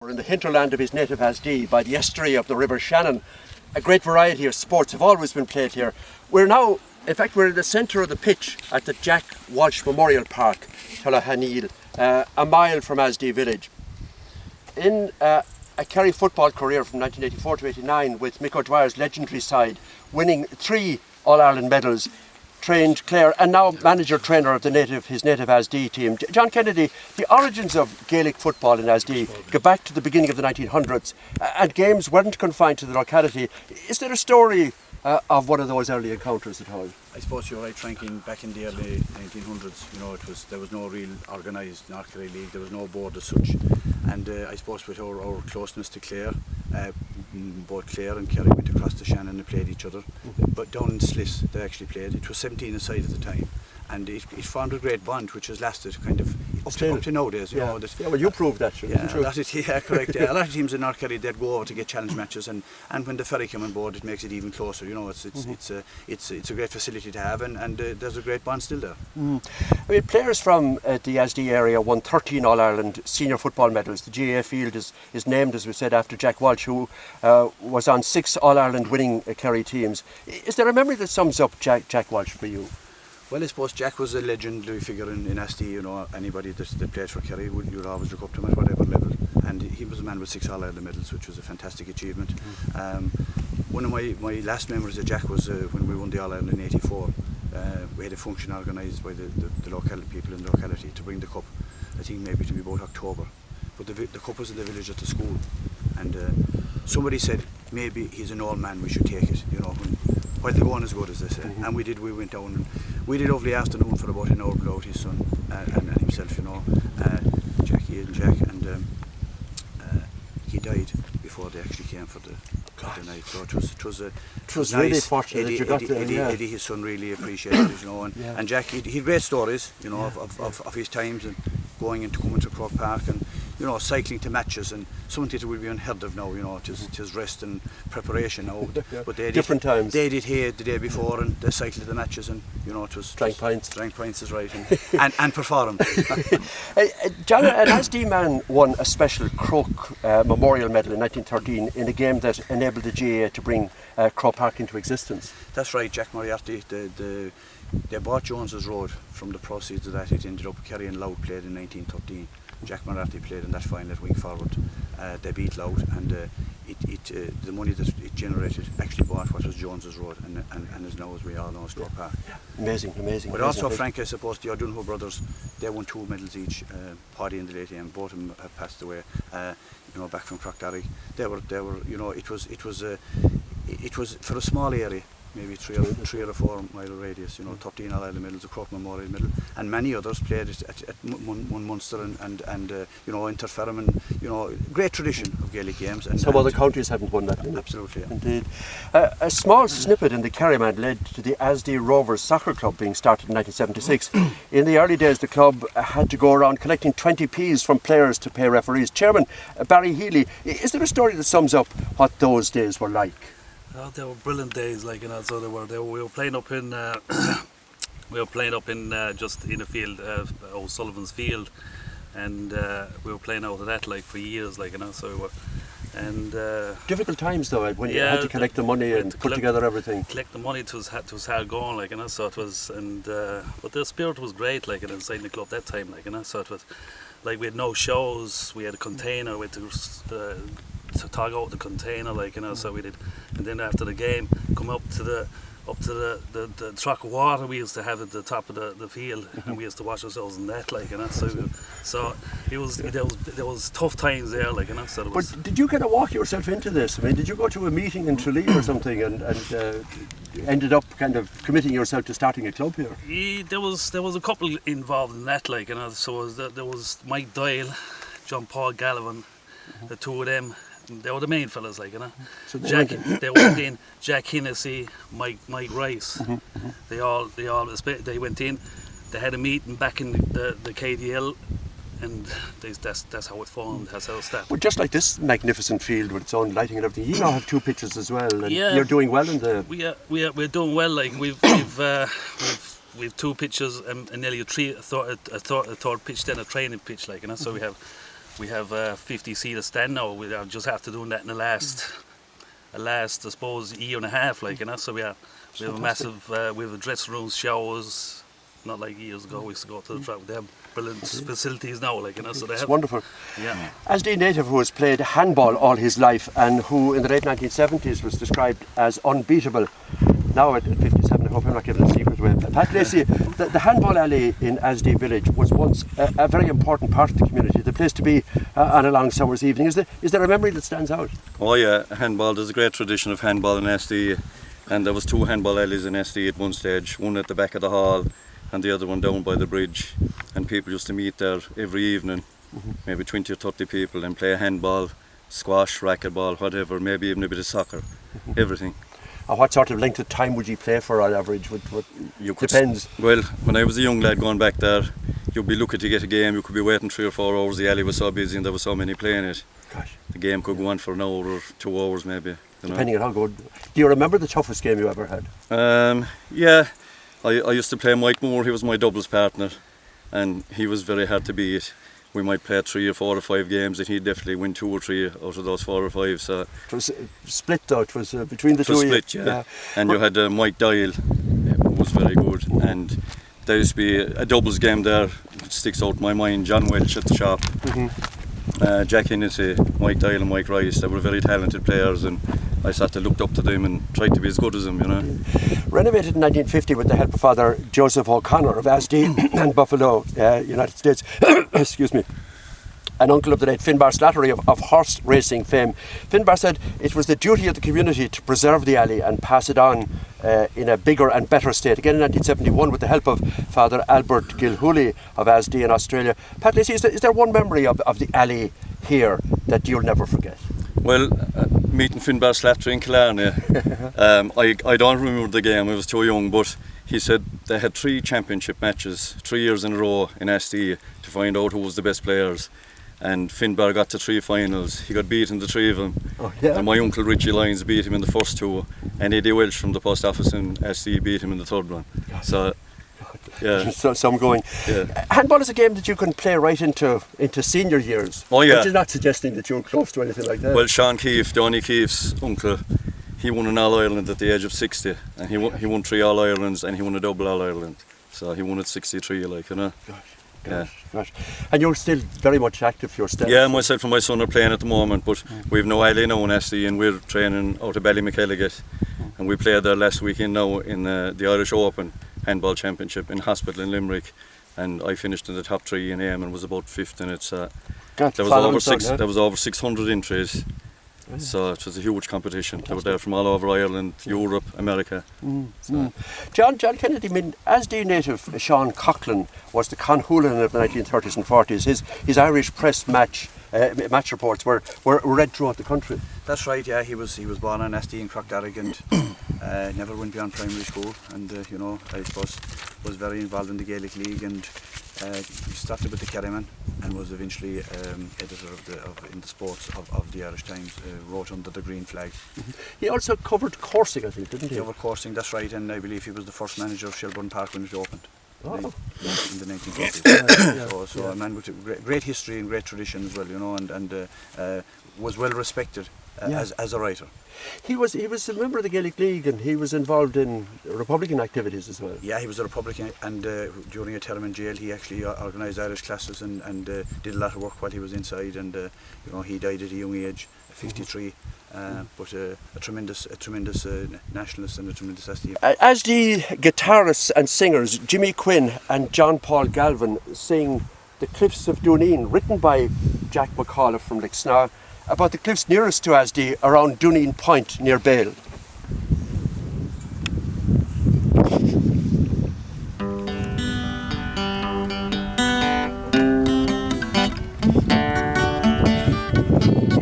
We're in the hinterland of his native Asdee, by the estuary of the River Shannon. A great variety of sports have always been played here. We're now, in fact, we're in the centre of the pitch at the Jack Walsh Memorial Park, Tullahaneel, a mile from Asdee village. In a Kerry football career from 1984 to 89 with Mick O'Dwyer's legendary side, winning 3 All-Ireland medals, trained Clare and now manager-trainer of his native Asdee team. John Kennedy, the origins of Gaelic football in Asdee go back to the beginning of the 1900s, and games weren't confined to the locality. Is there a story of one of those early encounters at all? I suppose you're right, Frank. Back in the early 1900s, you know, there was no real organised Kerry league. There was no board as such, and I suppose with our closeness to Clare, both Clare and Kerry went across the Shannon and played each other. But down in Sliss, they actually played. It was 17 aside at the time, and it formed a great bond, which has lasted kind of up to nowadays. You know, well, you proved that, sure. Yeah, correct. Yeah. A lot of teams in North Kerry, they'd go over to get challenge matches, and when the ferry came on board, it makes it even closer. You know, it's a great facility to have, and there's a great bond still there. I mean, players from the Asdee area won 13 All-Ireland senior football medals. The GAA field is named, as we said, after Jack Walsh, who was on 6 All-Ireland winning Kerry teams. Is there a memory that sums up Jack Walsh for you? Well, I suppose Jack was a legendary figure in Asdee. You know, anybody that played for Kerry you'd always look up to him at whatever level. And he was a man with 6 All-Ireland medals, which was a fantastic achievement. One of my last memories of Jack was when we won the All-Ireland in '84. We had a function organised by the local people in the locality to bring the cup. I think maybe to be about October. But the cup was in the village at the school, and somebody said maybe he's an old man, we should take it. You know, while the going is good, as they say. And we did. We went down and we did a lovely afternoon for about an hour without his son and himself. You know, Jackie and Jack, and he died before they actually came for the night. So it was really nice. fortunate that you got there. Eddie, his son, really appreciated it, you know, and Jack, he had great stories, you know, of his times and coming to Croke Park, and you know, cycling to matches, and something that would be unheard of now. You know, it is rest and preparation now. But they different times. They did here the day before, and they cycled to the matches, and you know, it was drank pints. Drank pints is right, and performed. John, an Asdee man won a special Croke Memorial Medal in 1913 in a game that enabled the GAA to bring Croke Park into existence. That's right, Jack Moriarty. They bought Jones's Road from the proceeds of that. It ended up Kerry and Louth played in 1913. Jack Moriarty played in that final at wing forward. They beat Louth, and the money that it generated actually bought what was Jones's Road, and is now, as we all know, Croke Park. Amazing. But also, Frank, I suppose the O'Donoghue brothers, they won 2 medals each. Paddy and the late AM, both of them have passed away. You know, back from Crockderry. They were. You know, it was for a small area. Maybe 3 or 4 mile radius, you know, 13 All-Ireland medals, a Croke Memorial medal, and many others played at Munster and you know, Interferrum, and you know, great tradition of Gaelic games. And some other countries haven't won that. Absolutely, yeah. Indeed. A small snippet in the Kerryman led to the Asdee Rovers Soccer Club being started in 1976. In the early days, the club had to go around collecting 20p's from players to pay referees. Chairman Barry Healy, is there a story that sums up what those days were like? Oh, they were brilliant days, like, you know. So we were playing up in just in a field, O'Sullivan's field, and we were playing out of that like for years, like, you know. So we were, and difficult times though, when you had to collect the money and put together everything. Collect the money, it was hard going, like, you know. So it was, and but the spirit was great, like, inside the club that time, like, you know. So it was like we had no shows, we had a container, we had to tug out the container, like, you know. So we did, and then after the game, come up to the truck of water we used to have at the top of the field, and we used to wash ourselves in that, like, you know. So there was tough times there, like, you know. So but did you kind of walk yourself into this? I mean, did you go to a meeting in Tralee or something and ended up kind of committing yourself to starting a club here? There was a couple involved in that, like, you know. So there was Mike Doyle, John Paul Gallivan, the two of them. They were the main fellas, like, you know. So they went in. Jack Hennessy, Mike Rice. They went in. They had a meeting back in the KDL, and that's how it formed. That's how it started. Well, just like this magnificent field with its own lighting and everything, you now have 2 pitches as well, and you're doing well in the. We're doing well. Like, we've 2 pitches and nearly a third pitch, then a training pitch, like, you know. So we have we have a 50-seater stand now. We are just after doing that in the last I suppose year and a half, like, you know. So we have a massive we have a dressing rooms, showers. Not like years ago we used to go to the track. They have brilliant facilities now, like, you know. So they It's have wonderful. Yeah. Asdee native who has played handball all his life and who in the late 1970s was described as unbeatable. Now at 57, I hope I'm not giving a secret away. Pat Lacey, the handball alley in Asdee village was once a very important part of the community, the place to be on a long summer's evening. Is there a memory that stands out? Oh yeah, handball. There's a great tradition of handball in Asdee, and there was 2 handball alleys in Asdee at one stage, one at the back of the hall and the other one down by the bridge, and people used to meet there every evening, maybe 20 or 30 people, and play handball, squash, racquetball, whatever, maybe even a bit of soccer, everything. And what sort of length of time would you play for on average? Depends. Well, when I was a young lad going back there, you'd be lucky to get a game. You could be waiting 3 or 4 hours. The alley was so busy and there were so many playing it. Gosh. The game could go on for an hour or 2 hours maybe. Depending on how good. Do you remember the toughest game you ever had? Yeah, I used to play Mike Moore. He was my doubles partner, and he was very hard to beat. We might play 3 or 4 or 5 games, and he'd definitely win 2 or 3 out of those 4 or 5. So it was split though. It was between the two. It was split, yeah. And you had Mike Dial, who was very good, and there used to be a doubles game there. It sticks out in my mind. John Welch at the shop. Jack Hennessy, Mike Dial and Mike Rice, they were very talented players, and I sort of looked up to them and tried to be as good as them, you know. Renovated in 1950 with the help of Father Joseph O'Connor of Asdee and Buffalo, United States, excuse me, an uncle of the late Finbar Slattery of horse racing fame. Finbar said it was the duty of the community to preserve the alley and pass it on in a bigger and better state. Again in 1971 with the help of Father Albert Gilhooly of Asdee in Australia. Pat Lacey, is there one memory of the alley here that you'll never forget? Well, meeting Finbar Slattery in Killarney, I don't remember the game, I was too young, but he said they had 3 championship matches, 3 years in a row in Asdee to find out who was the best players. And Finbar got to 3 finals. He got beat in the 3 of them. Oh, yeah. And my uncle Richie Lyons beat him in the first 2, and Eddie Welch from the post office in Asdee beat him in the 3rd one. So, yeah. So some going. Yeah. Handball is a game that you can play right into senior years. Oh yeah. But you're not suggesting that you're close to anything like that. Well, Sean Keefe, Donny Keefe's uncle, he won an All-Ireland at the age of 60, and he won 3 All-Irelands and he won a double All-Ireland. So he won at 63, like, you know. Gosh. And you're still very much active yourself. Yeah, myself and my son are playing at the moment, but we've no alley now in Asdee, and we're training out of Ballymckelliget, and we played there last weekend now in the Irish Open Handball Championship in Hospital in Limerick, and I finished in the top 3 in AM and was about 5th in it. So there was over 600 entries. So it was a huge competition. They were there from all over Ireland, Europe, America. John Kennedy, I mean, Asdee native Sean Coughlin was the Conhulan of the 1930s and 40s. His Irish press match reports were read throughout the country. That's right, yeah. He was born in Asdee in Crockdarragh and never went beyond primary school, and you know, I suppose was very involved in the Gaelic League, and he started with the Kerryman and was eventually editor in the sports of the Irish Times, wrote under the green flag. He also covered coursing, I think, didn't he? He covered coursing, that's right, and I believe he was the first manager of Shelbourne Park when it opened. In the 1950s. So a man with a great history and great tradition as well, you know, and was well respected as a writer. He was a member of the Gaelic League, and he was involved in Republican activities as well. Yeah, he was a Republican, and during a term in jail he actually organised Irish classes and did a lot of work while he was inside, and you know, he died at a young age, 53. But a tremendous nationalist and a tremendous Asdee. Asdee guitarists and singers Jimmy Quinn and John Paul Galvin sing The Cliffs of Jeannine, written by Jack McAuliffe from Lixnaw, about the cliffs nearest to Asdee around Jeannine Point near Bale.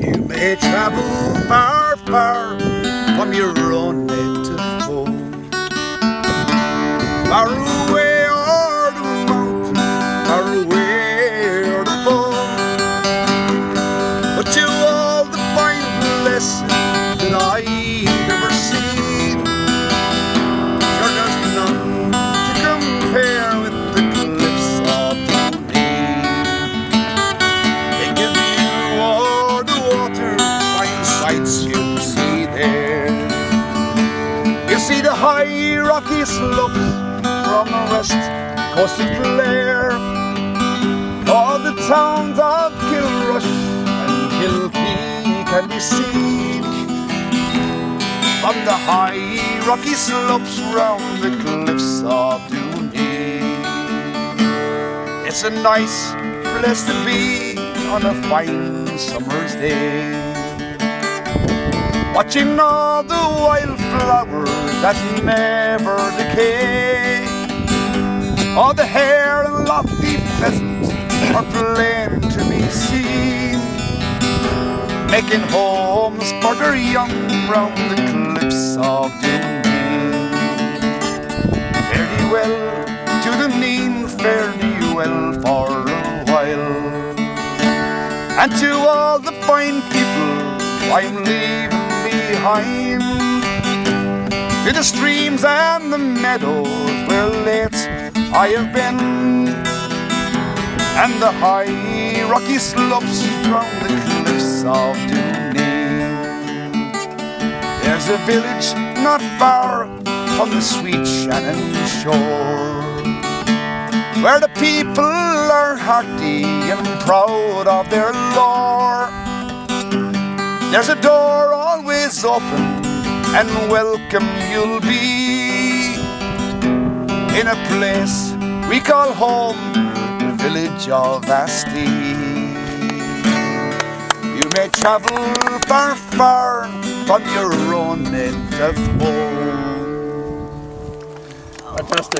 You may travel far, far from your own native home, far away o'er the mountain, far away o'er the foam, but to all the fine blessings that I've ever seen, sure there's none to compare with the cliffs of Jeannine. They give me Coast of Clare, all the towns of Kilrush and Kilkee can be seen from the high rocky slopes round the cliffs of Dooney. It's a nice place to be on a fine summer's day, watching all the wildflowers that never decay. All the hare and lofty pheasants are plain to be seen, making homes for their young round the cliffs of Dooney. Fare thee well to the Neen, fare thee well for a while, and to all the fine people I'm leaving behind, to the streams and the meadows where late I have been, and the high rocky slopes round the cliffs of Dooney. There's a village not far from the sweet Shannon shore, where the people are hearty and proud of their lore. There's a door always open and welcome you'll be, in a place we call home, the village of Asdee. You may travel far, far from your own native home. Fantastic.